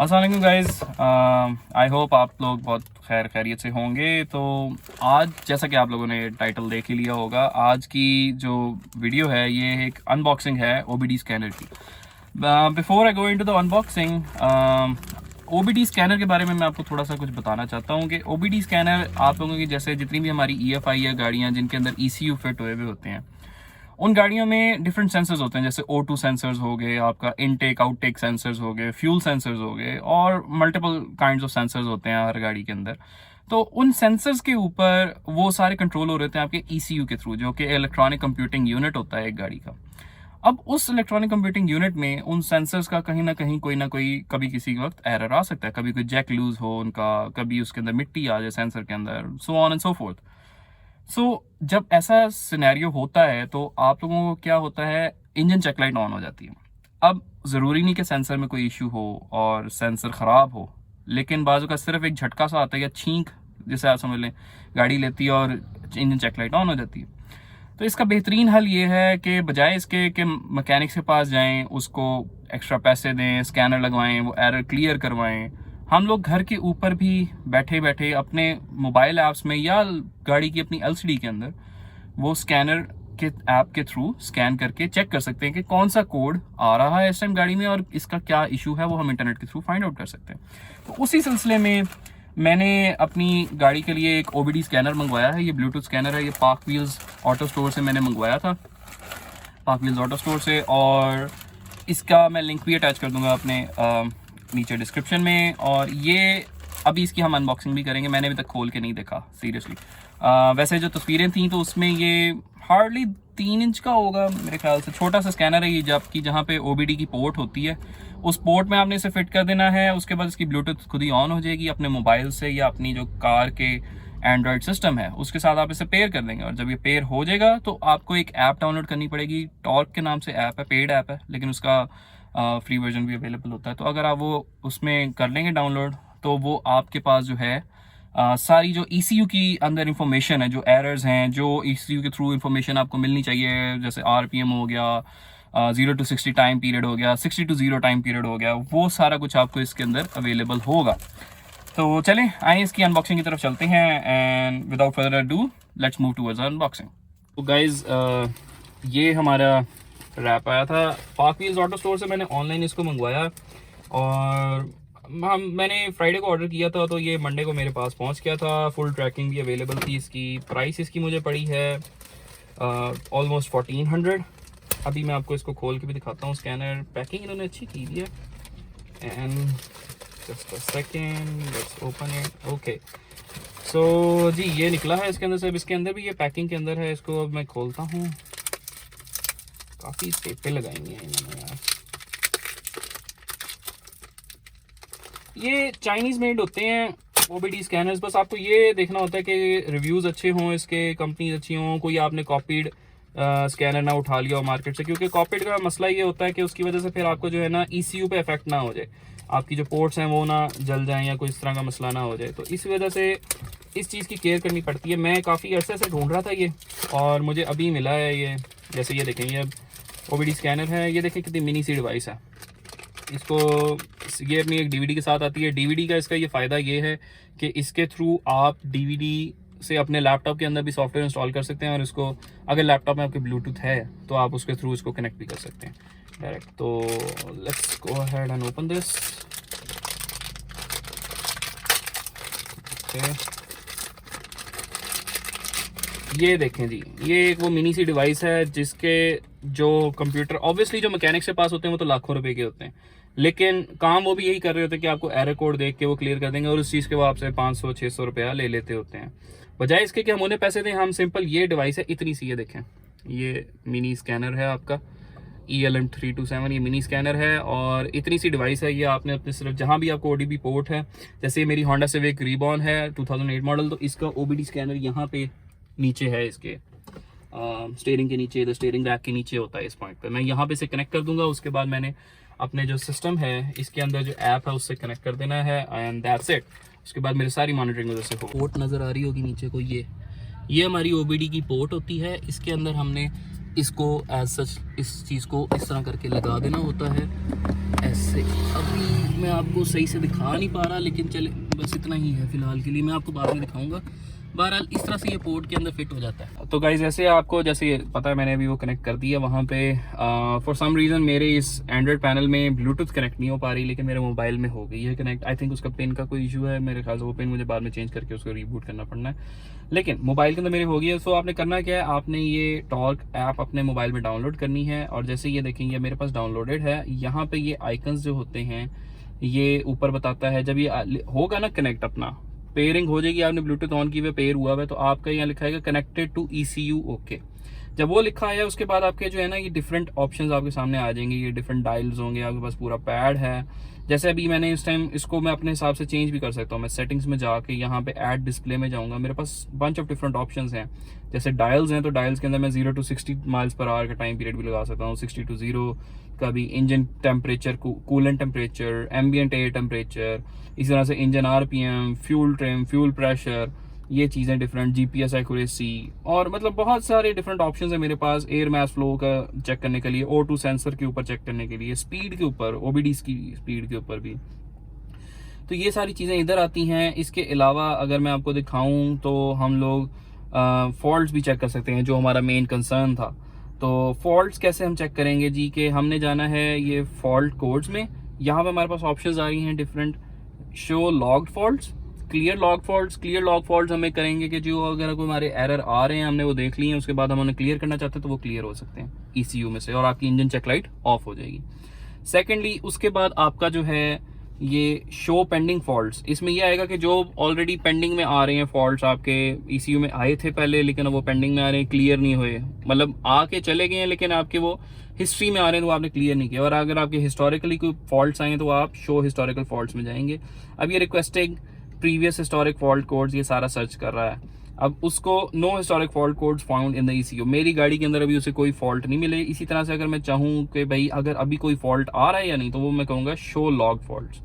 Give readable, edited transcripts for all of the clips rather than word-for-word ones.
अस्सलाम वालेकुम guys. I hope आप लोग बहुत खैरियत से होंगे। तो आज जैसा कि आप लोगों ने टाइटल देख ही लिया होगा, आज की जो वीडियो है ये एक अनबॉक्सिंग है ओबीडी स्कैनर की। Before I go into the unboxing, OBD scanner के बारे में मैं आपको थोड़ा सा कुछ बताना चाहता हूँ कि ओबीडी स्कैनर आप लोगों की जैसे जितनी भी हमारी ईएफआई या गाड़ियाँ जिनके अंदर ईसीयू फिट हुए होते हैं, उन गाड़ियों में डिफरेंट सेंसर्स होते हैं। जैसे O2 सेंसर्स हो गए, आपका इनटेक आउटटेक सेंसर्स हो गए, फ्यूल सेंसर्स हो गए, और मल्टीपल काइंड्स ऑफ सेंसर्स होते हैं हर गाड़ी के अंदर। तो उन सेंसर्स के ऊपर वो सारे कंट्रोल हो रहे हैं आपके ECU के थ्रू, जो कि इलेक्ट्रॉनिक कंप्यूटिंग यूनिट होता है एक गाड़ी का। अब उस इलेक्ट्रॉनिक कंप्यूटिंग यूनिट में उन सेंसर्स का कहीं ना कोई कभी किसी वक्त एरर आ सकता है। कभी कोई जैक लूज हो उनका, कभी उसके अंदर मिट्टी आ जाए सेंसर के अंदर, so on and so fourth. जब ऐसा सिनेरियो होता है तो आप लोगों को क्या होता है, इंजन चेकलाइट ऑन हो जाती है। अब ज़रूरी नहीं कि सेंसर में कोई इशू हो और सेंसर ख़राब हो, लेकिन बाजू का सिर्फ एक झटका सा आता है या छींक जैसे आप समझ लें, गाड़ी लेती है और इंजन चेकलाइट ऑन हो जाती है। तो इसका बेहतरीन हल ये है कि बजाय इसके कि मैकेनिक्स के पास जाएं, उसको एक्स्ट्रा पैसे दें, स्कैनर लगवाएं, वो एरर क्लियर करवाएं, हम लोग घर के ऊपर भी बैठे बैठे अपने मोबाइल ऐप्स में या गाड़ी की अपनी एलसीडी के अंदर वो स्कैनर के ऐप के थ्रू स्कैन करके चेक कर सकते हैं कि कौन सा कोड आ रहा है इस टाइम गाड़ी में और इसका क्या इशू है, वो हम इंटरनेट के थ्रू फाइंड आउट कर सकते हैं। तो उसी सिलसिले में मैंने अपनी गाड़ी के लिए एक ओबीडी स्कैनर मंगवाया है। ये ब्लूटूथ स्कैनर है, ये पार्क व्हील्स ऑटो स्टोर से मैंने मंगवाया था, पार्क व्हील्स ऑटो स्टोर से, और इसका मैं लिंक भी अटैच कर दूंगा अपने नीचे डिस्क्रिप्शन में। और ये अभी इसकी हम अनबॉक्सिंग भी करेंगे, मैंने अभी तक खोल के नहीं देखा सीरियसली। वैसे जो तस्वीरें थी तो उसमें ये हार्डली 3 इंच का होगा मेरे ख्याल से, छोटा सा स्कैनर है ये, जबकि जहाँ पे ओबीडी की पोर्ट होती है उस पोर्ट में आपने इसे फिट कर देना है। उसके बाद इसकी ब्लूटूथ खुद ही ऑन हो जाएगी अपने मोबाइल से या अपनी जो कार के एंड्रॉयड सिस्टम है उसके साथ आप इसे पेयर कर देंगे। और जब ये पेयर हो जाएगा तो आपको एक ऐप डाउनलोड करनी पड़ेगी, टॉर्क के नाम से ऐप है, पेड ऐप है, लेकिन उसका फ्री वर्जन भी अवेलेबल होता है। तो अगर आप वो उसमें कर लेंगे डाउनलोड तो वो आपके पास जो है सारी जो ECU की अंदर इंफॉर्मेशन है, जो एरर्स हैं, जो ECU के थ्रू इंफॉर्मेशन आपको मिलनी चाहिए, जैसे RPM हो गया, 0 to 60 टाइम पीरियड हो गया, 60 to 0 टाइम पीरियड हो गया, वो सारा कुछ आपको इसके अंदर अवेलेबल होगा। तो चलें आइए इसकी अनबॉक्सिंग की तरफ चलते हैं, and without further ado let's move towards unboxing. तो गाइज ये हमारा रैप आया था पार्क व्हील्स ऑटो स्टोर से, मैंने ऑनलाइन इसको मंगवाया और मैंने फ्राइडे को ऑर्डर किया था, तो ये मंडे को मेरे पास पहुंच गया था। फुल ट्रैकिंग भी अवेलेबल थी इसकी। प्राइस इसकी मुझे पड़ी है ऑलमोस्ट 1400। अभी मैं आपको इसको खोल के भी दिखाता हूँ। स्कैनर पैकिंग इन्होंने अच्छी की हुई है, and just a second, let's open it. Okay, so जी ये निकला है इसके अंदर से। अब इसके अंदर भी ये पैकिंग के अंदर है। इसको अब मैं खोलता हूँ। काफ़ी टेपें लगाई हैं इन्होंने यार। ये चाइनीज़ मेड होते हैं ओबीडी स्कैनर्स। बस आपको ये देखना होता है कि रिव्यूज़ अच्छे हों, इसके कंपनीज अच्छी हों, कोई आपने कॉपीड स्कैनर ना उठा लिया हो मार्केट से, क्योंकि कॉपीड का मसला ये होता है कि उसकी वजह से फिर आपको जो है ना ECU पे इफेक्ट ना हो जाए, आपकी जो पोर्ट्स हैं वो ना जल जाएं या कोई इस तरह का मसला ना हो जाए। तो इस वजह से इस चीज़ की केयर करनी पड़ती है। मैं काफ़ी अर्से से ढूंढ रहा था ये, और मुझे अभी मिला है ये। जैसे ये देखें, ये ओबीडी स्कैनर है, ये देखें कितनी मिनी सी डिवाइस है। इसको ये अपनी एक DVD के साथ आती है। DVD का इसका ये फ़ायदा ये है कि इसके थ्रू आप DVD से अपने लैपटॉप के अंदर भी सॉफ्टवेयर इंस्टॉल कर सकते हैं, और इसको अगर लैपटॉप में आपके ब्लूटूथ है तो आप उसके थ्रू इसको कनेक्ट भी कर सकते हैं डायरेक्ट। तो let's go ahead and open this. ये देखें जी, ये एक वो मिनी सी डिवाइस है जिसके जो कंप्यूटर ऑब्वियसली जो मैकेनिक्स के पास होते हैं वो तो लाखों रुपए के होते हैं, लेकिन काम वो भी यही कर रहे होते हैं कि आपको एरर कोड देख के वो क्लियर कर देंगे, और उस चीज़ के वो आपसे 500-600 रुपया ले लेते होते हैं। बजाय इसके कि हम उन्हें पैसे दें, हम सिंपल ये डिवाइस है इतनी सी, ये देखें, ये मिनी स्कैनर है आपका ELM327, ये मिनी स्कैनर है और इतनी सी डिवाइस है। ये आपने अपने सिर्फ जहाँ भी आपको ODB पोर्ट है, जैसे मेरी होंडा सिविक रिबॉन है 2008 मॉडल, तो इसका OBD स्कैनर यहाँ पे नीचे है, इसके स्टीयरिंग के नीचे, द स्टीयरिंग रैक के नीचे होता है। इस पॉइंट पे मैं यहाँ पे से कनेक्ट कर दूंगा। उसके बाद मैंने अपने जो सिस्टम है इसके अंदर जो ऐप है उससे कनेक्ट कर देना है, एंड दैट्स इट। उसके बाद मेरी सारी मॉनिटरिंग उधर से पोर्ट नज़र आ रही होगी नीचे को, ये हमारी OBD की पोर्ट होती है। इसके अंदर हमने इसको एज सच इस चीज़ को इस तरह करके लगा देना होता है ऐसे। अभी मैं आपको सही से दिखा नहीं पा रहा, लेकिन चले बस इतना ही है फ़िलहाल के लिए, मैं आपको बाद में दिखाऊंगा। बहरहाल इस तरह से ये पोर्ट के अंदर फिट हो जाता है। तो गाइस ऐसे आपको जैसे पता है मैंने अभी वो कनेक्ट कर दिया वहाँ पे। फॉर सम रीज़न मेरे इस एंड्रॉयड पैनल में ब्लूटूथ कनेक्ट नहीं हो पा रही, लेकिन मेरे मोबाइल में हो गई है कनेक्ट। आई थिंक उसका पिन का कोई इशू है, मेरे ख्याल से वो पिन मुझे बाद में चेंज करके उसको रीबूट करना पड़ना है, लेकिन मोबाइल के अंदर मेरे हो गई है। सो आपने करना क्या है, आपने ये टॉर्क ऐप अपने मोबाइल में डाउनलोड करनी है, और जैसे ये देखेंगे मेरे पास डाउनलोडेड है। यहाँ पे ये आइकन्स जो होते हैं ये ऊपर बताता है, जब ये होगा ना कनेक्ट, अपना पेयरिंग हो जाएगी, आपने ब्लूटूथ ऑन की हुए पेयर हुआ है, तो आपका यहाँ लिखा है कनेक्टेड टू ECU ओके। जब वो लिखा है उसके बाद आपके जो है ना ये डिफरेंट ऑप्शंस आपके सामने आ जाएंगे, ये डिफरेंट डायल्स होंगे, आपके पास पूरा पैड है। जैसे अभी मैंने इस टाइम इसको मैं अपने हिसाब से चेंज भी कर सकता हूँ। मैं सेटिंग्स में जाके यहाँ पे ऐड डिस्प्ले में जाऊँगा, मेरे पास बंच ऑफ डिफरेंट ऑप्शंस हैं। जैसे डायल्स हैं तो डायल्स के अंदर मैं 0 to 60 माइल्स पर आवर का टाइम पीरियड भी लगा सकता हूँ, 60 to 0 का भी, engine temperature, coolant temperature, ambient air temperature, इसी तरह से engine RPM, fuel trim, fuel pressure, ये चीज़ें डिफरेंट, GPS एक्यूरेसी, और मतलब बहुत सारे डिफरेंट ऑप्शंस है मेरे पास। एयर मास फ्लो का चेक करने के लिए, O2 सेंसर के ऊपर चेक करने के लिए, स्पीड के ऊपर, OBD की स्पीड के ऊपर भी, तो ये सारी चीज़ें इधर आती हैं। इसके अलावा अगर मैं आपको दिखाऊं तो हम लोग फॉल्ट्स भी चेक कर सकते हैं, जो हमारा मेन कंसर्न था। तो फॉल्ट्स कैसे हम चेक करेंगे जी, कि हमने जाना है ये फॉल्ट कोड्स में, यहाँ पे हमारे पास ऑप्शंस आ रही हैं different, show logged faults, clear log faults. Clear log faults हमें करेंगे कि जो अगर कोई हमारे एरर आ रहे हैं हमने वो देख लिए हैं, उसके बाद हम उन्हें क्लियर करना चाहते हैं तो वो क्लियर हो सकते हैं ECU में से, और आपकी इंजन चेक लाइट ऑफ हो जाएगी। सेकेंडली उसके बाद आपका जो है ये शो पेंडिंग फॉल्ट्स, इसमें यह आएगा कि जो ऑलरेडी पेंडिंग में आ रहे हैं फॉल्ट्स, आपके ECU में आए थे पहले लेकिन वो पेंडिंग में आ रहे हैं, क्लियर नहीं हुए, मतलब आके चले गए हैं लेकिन आपके वो हिस्ट्री में आ रहे हैं तो आपने क्लियर नहीं किया। और अगर आपके हिस्टोरिकली कोई फॉल्ट्स आए हैं तो आप शो हिस्टोरिकल फॉल्ट्स में जाएंगे। अब ये requesting previous historic fault codes ये सारा सर्च कर रहा है। अब उसको no historic fault codes found in the ECU, मेरी गाड़ी के अंदर अभी उसे कोई फॉल्ट नहीं मिले। इसी तरह से अगर मैं चाहूँ कि भाई अगर अभी कोई फॉल्ट आ रहा है या नहीं, तो वो मैं कहूँगा शो लॉग फॉल्ट्स।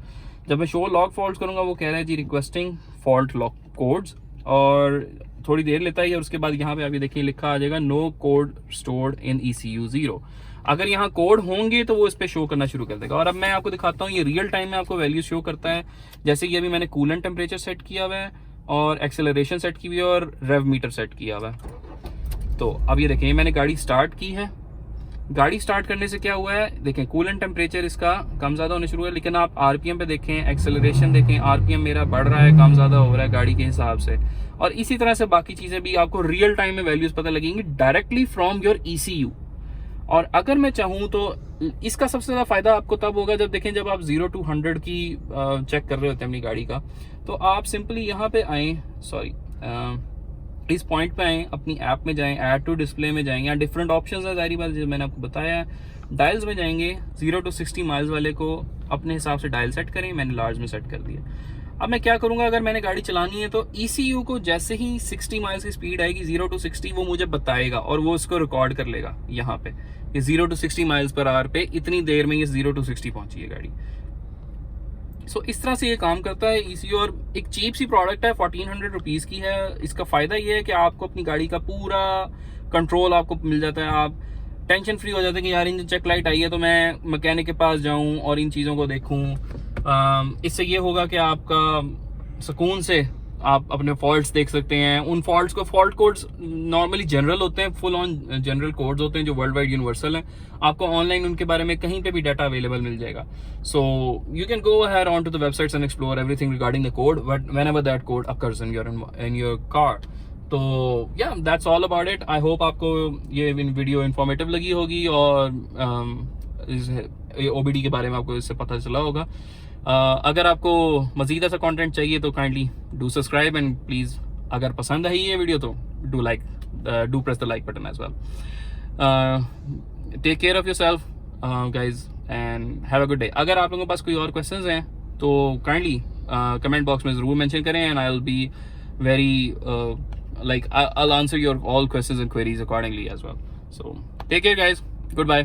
जब मैं शो लॉग फॉल्ट्स करूँगा वो कह रहा है जी रिक्वेस्टिंग फॉल्ट लॉग कोड्स, और थोड़ी देर लेता है, और उसके बाद यहाँ पे अभी देखिए लिखा आ जाएगा no code stored in ECU 0। अगर यहाँ कोड होंगे तो वो इस पे शो करना शुरू कर देगा। और अब मैं आपको दिखाता हूँ, ये रियल टाइम में आपको वैल्यू शो करता है। जैसे कि अभी मैंने कूलेंट टेम्परेचर सेट किया हुआ है, और एक्सेलरेशन सेट की हुई है, और रेव मीटर सेट किया हुआ है। तो अब ये देखें मैंने गाड़ी स्टार्ट की है, गाड़ी स्टार्ट करने से क्या हुआ है, देखें कूलेंट टेम्परेचर इसका कम ज़्यादा होने शुरू हुआ है, लेकिन आप RPM पे देखें, एक्सेलरेशन देखें, RPM मेरा बढ़ रहा है, कम ज़्यादा हो रहा है गाड़ी के हिसाब से। और इसी तरह से बाकी चीज़ें भी आपको रियल टाइम में वैल्यूज़ पता लगेंगी डायरेक्टली फ्रॉम योर ECU। और अगर मैं चाहूँ तो इसका सबसे ज़्यादा फायदा आपको तब होगा जब देखें, जब आप 0 to 100 की चेक कर रहे होते हैं अपनी गाड़ी का, तो आप सिंपली यहाँ पे आएँ, इस पॉइंट पे आएँ, अपनी ऐप में जाएं, ऐड टू डिस्प्ले में जाएंगे, यहाँ डिफरेंट ऑप्शंस है, सारी बात जो मैंने आपको बताया है। डायल्स में जाएंगे, 0 to 60 माइल्स वाले को अपने हिसाब से डायल सेट करें, मैंने लार्ज में सेट कर दिया। अब मैं क्या करूंगा, अगर मैंने गाड़ी चलानी है तो ECU को जैसे ही 60 माइल्स की स्पीड आएगी 0 to 60 वो मुझे बताएगा, और वो इसको रिकॉर्ड कर लेगा यहाँ पे कि 0 to 60 माइल्स पर आवर पे इतनी देर में ये 0 to 60 पहुंची है गाड़ी। सो इस तरह से ये काम करता है ECU, और एक चीप सी प्रोडक्ट है, 1400 रुपीज़ की है। इसका फ़ायदा ये है कि आपको अपनी गाड़ी का पूरा कंट्रोल आपको मिल जाता है, आप टेंशन फ्री हो जाते हैं कि यार इंजन चेक लाइट आई है तो मैं मैकेनिक के पास जाऊं और इन चीज़ों को देखूं। इससे ये होगा कि आपका सुकून से आप अपने फॉल्ट्स देख सकते हैं। उन फॉल्ट्स को, फॉल्ट कोड्स नॉर्मली जनरल होते हैं, फुल ऑन जनरल कोड्स होते हैं जो वर्ल्ड वाइड यूनिवर्सल हैं। आपको ऑनलाइन उनके बारे में कहीं पे भी डाटा अवेलेबल मिल जाएगा। So you can go ahead on to the websites and explore everything regarding the code but whenever that code occurs in your car. तो yeah that's all about it. I hope आपको ये video informative लगी होगी और OBD के बारे में आपको इससे पता चला होगा। अगर आपको मज़ीद ऐसा कंटेंट चाहिए तो kindly do subscribe and please अगर पसंद आई ये वीडियो तो do press the like button as well. Take care of yourself guys and have a good day. अगर आप लोगों के पास कोई और क्वेश्चंस हैं तो काइंडली कमेंट बॉक्स में ज़रूर मेंशन करें and I will be very I'll answer your all questions and queries accordingly as well. So take care guys, goodbye.